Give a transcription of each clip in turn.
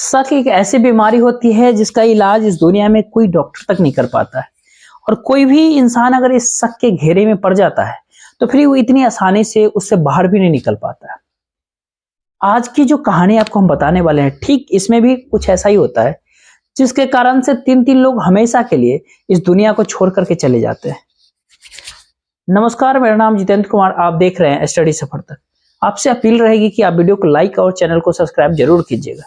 शक एक ऐसी बीमारी होती है जिसका इलाज इस दुनिया में कोई डॉक्टर तक नहीं कर पाता है। और कोई भी इंसान अगर इस शक के घेरे में पड़ जाता है तो फिर वो इतनी आसानी से उससे बाहर भी नहीं निकल पाता है। आज की जो कहानी आपको हम बताने वाले हैं, ठीक इसमें भी कुछ ऐसा ही होता है, जिसके कारण से तीन तीन लोग हमेशा के लिए इस दुनिया को छोड़ करके चले जाते हैं। नमस्कार, मेरा नाम जितेंद्र कुमार, आप देख रहे हैं स्टडी सफर तक। आपसे अपील रहेगी कि आप वीडियो को लाइक और चैनल को सब्सक्राइब जरूर कीजिएगा।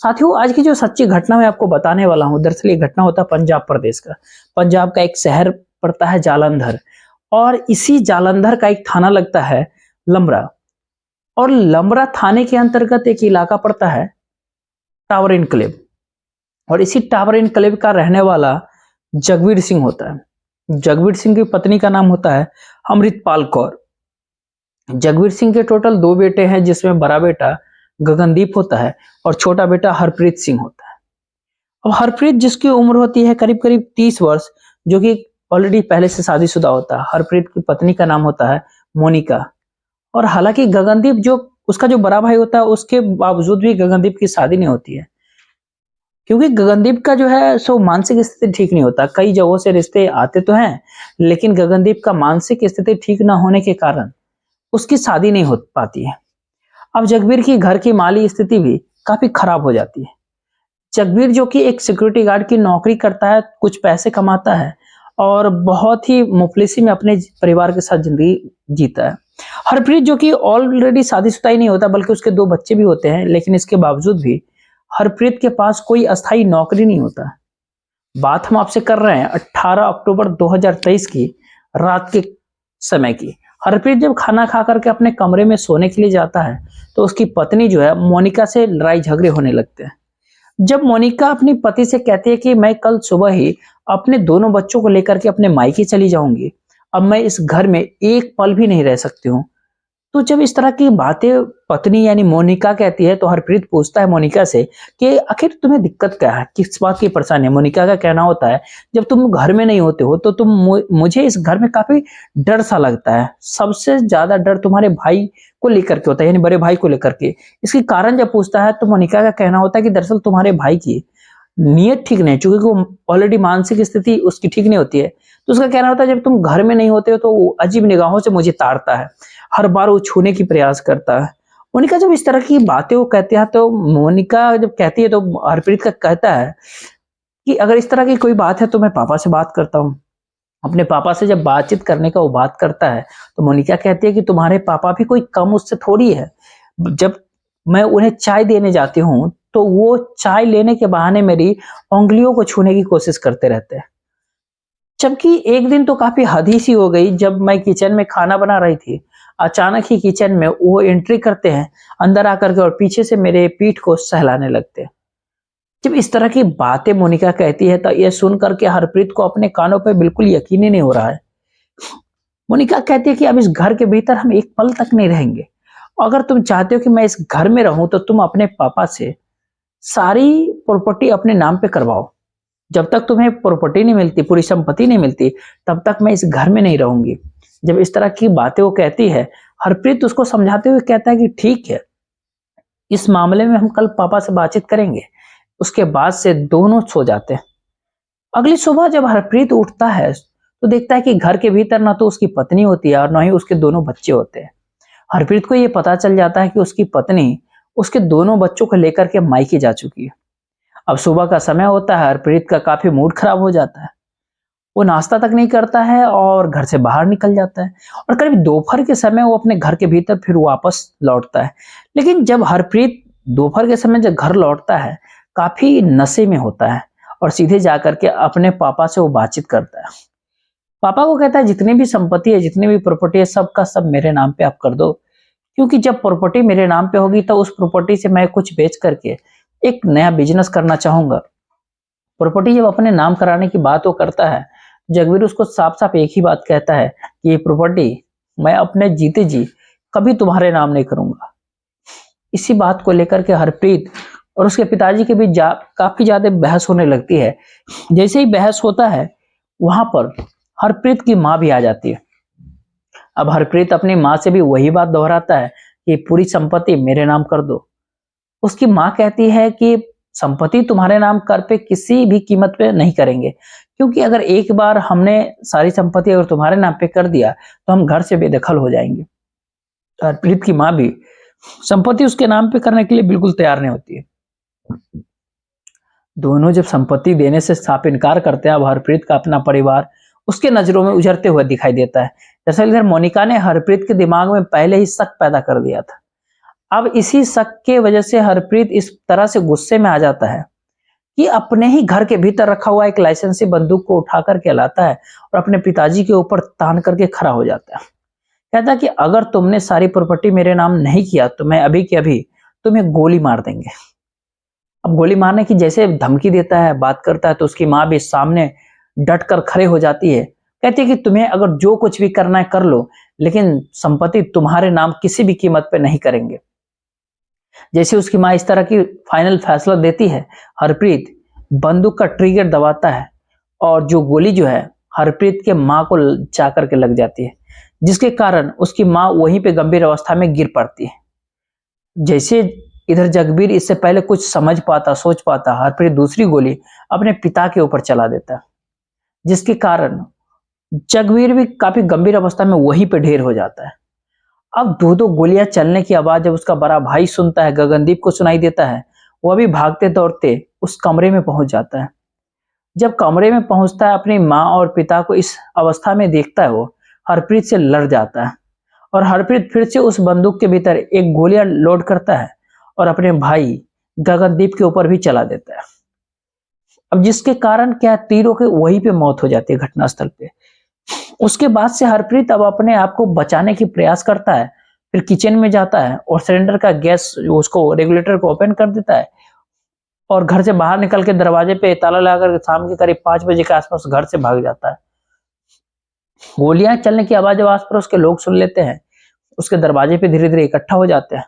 साथियों, आज की जो सच्ची घटना मैं आपको बताने वाला हूं, दरअसल ये घटना होता है पंजाब प्रदेश का। पंजाब का एक शहर पड़ता है जालंधर, और इसी जालंधर का एक थाना लगता है लमरा। और लमरा थाने के अंतर्गत एक इलाका पड़ता है टावर इनक्लेव, और इसी टावर इनक्लेव का रहने वाला जगवीर सिंह होता है। जगवीर सिंह की पत्नी का नाम होता है अमृतपाल कौर। जगवीर सिंह के टोटल दो बेटे हैं, जिसमें बड़ा बेटा गगनदीप होता है और छोटा बेटा हरप्रीत सिंह होता है। अब हरप्रीत, जिसकी उम्र होती है करीब करीब 30 वर्ष, जो कि ऑलरेडी पहले से शादीशुदा होता है। हरप्रीत की पत्नी का नाम होता है मोनिका। और हालांकि गगनदीप, जो उसका जो बड़ा भाई होता है, उसके बावजूद भी गगनदीप की शादी नहीं होती है, क्योंकि गगनदीप का जो है सो मानसिक स्थिति ठीक नहीं होता। कई जगहों से रिश्ते आते तो हैं, लेकिन गगनदीप का मानसिक स्थिति ठीक ना होने के कारण उसकी शादी नहीं हो पाती है। अब जगवीर की घर की माली स्थिति भी काफी खराब हो जाती है। जगवीर, जो कि एक सिक्योरिटी गार्ड की नौकरी करता है, कुछ पैसे कमाता है और बहुत ही मुफलिसी में अपने परिवार के साथ जिंदगी जीता है। हरप्रीत, जो कि ऑलरेडी शादीशुदा ही नहीं होता, बल्कि उसके दो बच्चे भी होते हैं, लेकिन इसके बावजूद भी हरप्रीत के पास कोई अस्थायी नौकरी नहीं होता। बात हम आपसे कर रहे हैं 18 अक्टूबर 2023 की रात के समय की। हरप्रीत जब खाना खा करके अपने कमरे में सोने के लिए जाता है, तो उसकी पत्नी जो है मोनिका से लड़ाई झगड़े होने लगते हैं। जब मोनिका अपनी पति से कहती है कि मैं कल सुबह ही अपने दोनों बच्चों को लेकर के अपने मायके चली जाऊंगी, अब मैं इस घर में एक पल भी नहीं रह सकती हूँ, तो जब इस तरह की बातें पत्नी यानी मोनिका कहती है, तो हरप्रीत पूछता है मोनिका से कि आखिर तुम्हें दिक्कत क्या है, किस बात की परेशानी है। मोनिका का कहना होता है, जब तुम घर में नहीं होते हो तो मुझे इस घर में काफी डर सा लगता है। सबसे ज्यादा डर तुम्हारे भाई को लेकर के होता है, यानी बड़े भाई को लेकर के। इसकी कारण जब पूछता है, तो मोनिका का कहना होता है कि दरअसल तुम्हारे भाई की नीयत ठीक नहीं, चूंकि वो ऑलरेडी मानसिक स्थिति उसकी ठीक नहीं होती है। तो उसका कहना होता है, जब तुम घर में नहीं होते हो तो वो अजीब निगाहों से मुझे ताड़ता है, हर बार वो छूने की प्रयास करता है। मोनिका जब इस तरह की बातें वो कहती है, तो मोनिका जब कहती है, तो हरप्रीत का कहता है कि अगर इस तरह की कोई बात है तो मैं पापा से बात करता हूँ। अपने पापा से जब बातचीत करने का वो बात करता है, तो मोनिका कहती है कि तुम्हारे पापा भी कोई कम उससे थोड़ी है। जब मैं उन्हें चाय देने जाती हूँ, तो वो चाय लेने के बहाने मेरी उंगलियों को छूने की कोशिश करते रहते हैं। जबकि एक दिन तो काफी हद ही सी हो गई, जब मैं किचन में खाना बना रही थी, अचानक ही किचन में वो एंट्री करते हैं अंदर आकर के, और पीछे से मेरे पीठ को सहलाने लगते हैं। जब इस तरह की बातें मोनिका कहती है, तो यह सुन करके हरप्रीत को अपने कानों पर बिल्कुल यकीन ही नहीं हो रहा है। मोनिका कहती है कि अब इस घर के भीतर हम एक पल तक नहीं रहेंगे। अगर तुम चाहते हो कि मैं इस घर में रहूं, तो तुम अपने पापा से सारी प्रॉपर्टी अपने नाम पे करवाओ। जब तक तुम्हें प्रॉपर्टी नहीं मिलती, पूरी संपत्ति नहीं मिलती, तब तक मैं इस घर में नहीं रहूंगी। जब इस तरह की बातें वो कहती है, हरप्रीत उसको समझाते हुए कहता है कि ठीक है, इस मामले में हम कल पापा से बातचीत करेंगे। उसके बाद से दोनों सो जाते हैं। अगली सुबह जब हरप्रीत उठता है, तो देखता है कि घर के भीतर ना तो उसकी पत्नी होती है और ना ही उसके दोनों बच्चे होते हैं। हरप्रीत को यह पता चल जाता है कि उसकी पत्नी उसके दोनों बच्चों को लेकर के मायके जा चुकी है। अब सुबह का समय होता है, हरप्रीत का काफी मूड खराब हो जाता है। वो नाश्ता तक नहीं करता है और घर से बाहर निकल जाता है, और करीब दोपहर के समय वो अपने घर के भीतर फिर वापस लौटता है। लेकिन जब हरप्रीत दोपहर के समय जब घर लौटता है, काफी नशे में होता है और सीधे जाकर के अपने पापा से वो बातचीत करता है। पापा को कहता है, जितनी भी संपत्ति है, जितनी भी प्रॉपर्टी है, सब का सब मेरे नाम पे आप कर दो, क्योंकि जब प्रॉपर्टी मेरे नाम पे होगी, तो उस प्रॉपर्टी से मैं कुछ बेच करके एक नया बिजनेस करना चाहूंगा। प्रॉपर्टी जब अपने नाम कराने की बात वो करता है, जगवीर उसको साफ साफ एक ही बात कहता है कि ये प्रॉपर्टी मैं अपने जीते जी कभी तुम्हारे नाम नहीं करूंगा। इसी बात को लेकर के हरप्रीत और उसके पिताजी के बीच काफी ज्यादा बहस होने लगती है। जैसे ही बहस होता है, वहां पर हरप्रीत की माँ भी आ जाती है। अब हरप्रीत अपनी माँ से भी वही बात दोहराता है कि पूरी संपत्ति मेरे नाम कर दो। उसकी माँ कहती है कि संपत्ति तुम्हारे नाम कर पे किसी भी कीमत पे नहीं करेंगे, क्योंकि अगर एक बार हमने सारी संपत्ति अगर तुम्हारे नाम पे कर दिया तो हम घर से बेदखल हो जाएंगे। हरप्रीत की माँ भी संपत्ति उसके नाम पे करने के लिए बिल्कुल तैयार नहीं होती है। दोनों जब संपत्ति देने से साफ इनकार करते हैं, अब हरप्रीत का अपना परिवार उसके नजरों में उजरते हुए दिखाई देता है। दरअसल इधर मोनिका ने हरप्रीत के दिमाग में पहले ही शक पैदा कर दिया था। अब इसी शक के वजह से हरप्रीत इस तरह से गुस्से में आ जाता है कि अपने ही घर के भीतर रखा हुआ एक लाइसेंसी बंदूक को उठा करके लाता है और अपने पिताजी के ऊपर तान करके खड़ा हो जाता है। कहता है कि अगर तुमने सारी प्रॉपर्टी मेरे नाम नहीं किया तो मैं अभी के अभी तुम्हें गोली मार देंगे। अब गोली मारने की जैसे धमकी देता है, बात करता है, तो उसकी माँ भी सामने डट कर खड़े हो जाती है। कहती है कि तुम्हें अगर जो कुछ भी करना है कर लो, लेकिन संपत्ति तुम्हारे नाम किसी भी कीमत पे नहीं करेंगे। जैसे उसकी माँ इस तरह की फाइनल फैसला देती है, हरप्रीत बंदूक का ट्रिगर दबाता है और जो गोली जो है हरप्रीत के माँ को जा करके लग जाती है, जिसके कारण उसकी माँ वहीं पे गंभीर अवस्था में गिर पड़ती है। जैसे इधर जगबीर इससे पहले कुछ समझ पाता, सोच पाता, हरप्रीत दूसरी गोली अपने पिता के ऊपर चला देता है, जिसके कारण जगबीर भी काफी गंभीर अवस्था में वहीं पे ढेर हो जाता है। अब दो दो गोलियां चलने की आवाज जब उसका बड़ा भाई सुनता है, गगनदीप को सुनाई देता है, वह भी भागते दौड़ते उस कमरे में पहुंच जाता है। जब कमरे में पहुंचता है, अपनी माँ और पिता को इस अवस्था में देखता है, वो हरप्रीत से लड़ जाता है और हरप्रीत फिर से उस बंदूक के भीतर एक गोलियां लोड करता है और अपने भाई गगनदीप के ऊपर भी चला देता है। अब जिसके कारण क्या, तीरों के वहीं पे मौत हो जाती है घटनास्थल पे। उसके बाद से हरप्रीत अब अपने आप को बचाने की प्रयास करता है, फिर किचन में जाता है और सिलेंडर का गैस उसको रेगुलेटर को ओपन कर देता है और घर से बाहर निकल के दरवाजे पे ताला लगाकर शाम के करीब 5 बजे के आसपास घर से भाग जाता है। गोलियां चलने की आवाज जब आस पड़ोस के लोग सुन लेते हैं, उसके दरवाजे पे धीरे धीरे इकट्ठा हो जाते हैं।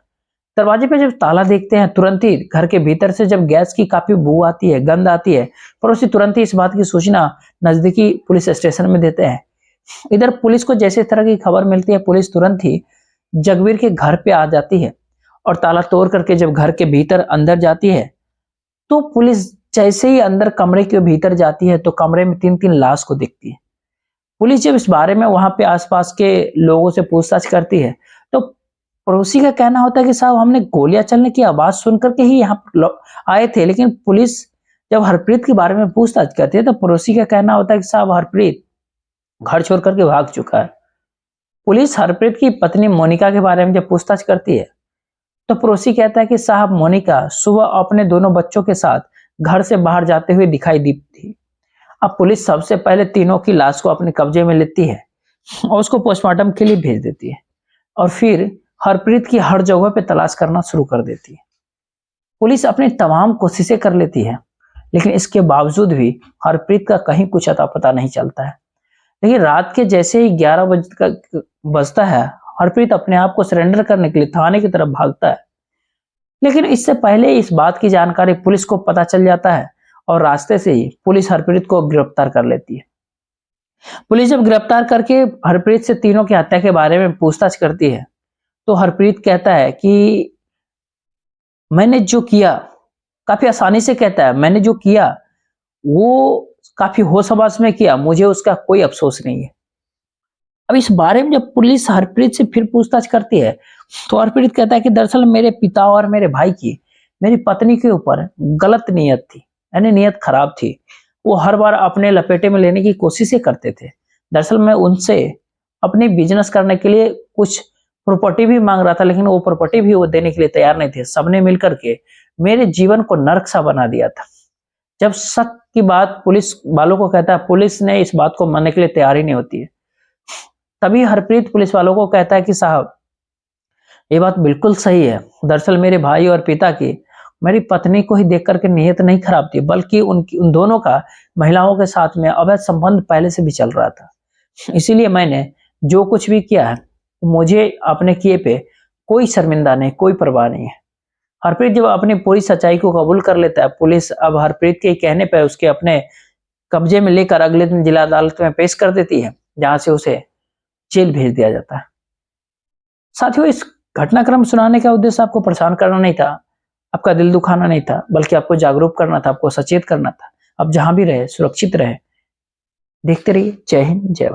दरवाजे पे जब ताला देखते हैं, तुरंत ही घर के भीतर से जब गैस की काफी बू आती है, गंध आती है, पड़ोसी तुरंत ही इस बात की सूचना नजदीकी पुलिस स्टेशन में देते हैं। इधर पुलिस को जैसे तरह की खबर मिलती है, पुलिस तुरंत ही जगबीर के घर पे आ जाती है और ताला तोड़ करके जब घर के भीतर अंदर जाती है, तो पुलिस जैसे ही अंदर कमरे के भीतर जाती है तो कमरे में 3-3 लाश को देखती है। पुलिस जब इस बारे में वहां पे आसपास के लोगों से पूछताछ करती है, तो पड़ोसी का कहना होता है कि साहब हमने गोलियां चलने की आवाज सुन करके ही यहाँ आए थे, लेकिन पुलिस जब हरप्रीत के बारे में पूछताछ करती है तो पड़ोसी का कहना होता है कि साहब हरप्रीत घर छोड़ करके भाग चुका है। पुलिस हरप्रीत की पत्नी मोनिका के बारे में जब पूछताछ करती है, तो पड़ोसी कहता है कि साहब मोनिका सुबह अपने दोनों बच्चों के साथ घर से बाहर जाते हुए दिखाई दी थी। अब पुलिस सबसे पहले तीनों की लाश को अपने कब्जे में लेती है और उसको पोस्टमार्टम के लिए भेज देती है और फिर हरप्रीत की हर जगह पे तलाश करना शुरू कर देती है। पुलिस अपनी तमाम कोशिशें कर लेती है, लेकिन इसके बावजूद भी हरप्रीत का कहीं कुछ अता पता नहीं चलता है। लेकिन रात के जैसे ही 11 बजे बजता है, हरप्रीत अपने आप को सरेंडर करने के लिए थाने की तरफ भागता है, लेकिन इससे पहले इस बात की जानकारी पुलिस को पता चल जाता है और रास्ते से ही पुलिस हरप्रीत को गिरफ्तार कर लेती है। पुलिस जब गिरफ्तार करके हरप्रीत से तीनों की हत्या के बारे में पूछताछ करती है, तो हरप्रीत कहता है कि मैंने जो किया, काफी आसानी से कहता है, मैंने जो किया वो काफी होश हवास में किया, मुझे उसका कोई अफसोस नहीं है। अब इस बारे में जब पुलिस हरप्रीत से फिर पूछताछ करती है, तो हरप्रीत कहता है कि दरअसल मेरे पिता और मेरे भाई की मेरी पत्नी के ऊपर गलत नीयत थी, यानी नीयत खराब थी। वो हर बार अपने लपेटे में लेने की कोशिशें करते थे। दरअसल मैं उनसे अपनी बिजनेस करने के लिए कुछ प्रॉपर्टी भी मांग रहा था, लेकिन वो प्रॉपर्टी भी वो देने के लिए तैयार नहीं थे। सबने मिलकर के मेरे जीवन को नरक सा बना दिया था। जब शक की बात पुलिस वालों को कहता है, पुलिस ने इस बात को मानने के लिए तैयार ही नहीं होती है। तभी हरप्रीत पुलिस वालों को कहता है कि साहब ये बात बिल्कुल सही है, दरअसल मेरे भाई और पिता की मेरी पत्नी को ही देख करके नीयत नहीं खराब थी, बल्कि उन दोनों का महिलाओं के साथ में अवैध संबंध पहले से भी चल रहा था। इसीलिए मैंने जो कुछ भी किया है, मुझे अपने किए पे कोई शर्मिंदा नहीं, कोई परवाह नहीं है। हरप्रीत जब अपनी पूरी सच्चाई को कबूल कर लेता है, पुलिस अब हरप्रीत के कहने पर उसके अपने कब्जे में लेकर अगले दिन जिला अदालत में पेश कर देती है, जहां से उसे जेल भेज दिया जाता है। साथियों, इस घटनाक्रम सुनाने का उद्देश्य आपको परेशान करना नहीं था, आपका दिल दुखाना नहीं था, बल्कि आपको जागरूक करना था, आपको सचेत करना था। आप जहां भी रहे सुरक्षित रहे। देखते रहिए। जय हिंद, जय भारत।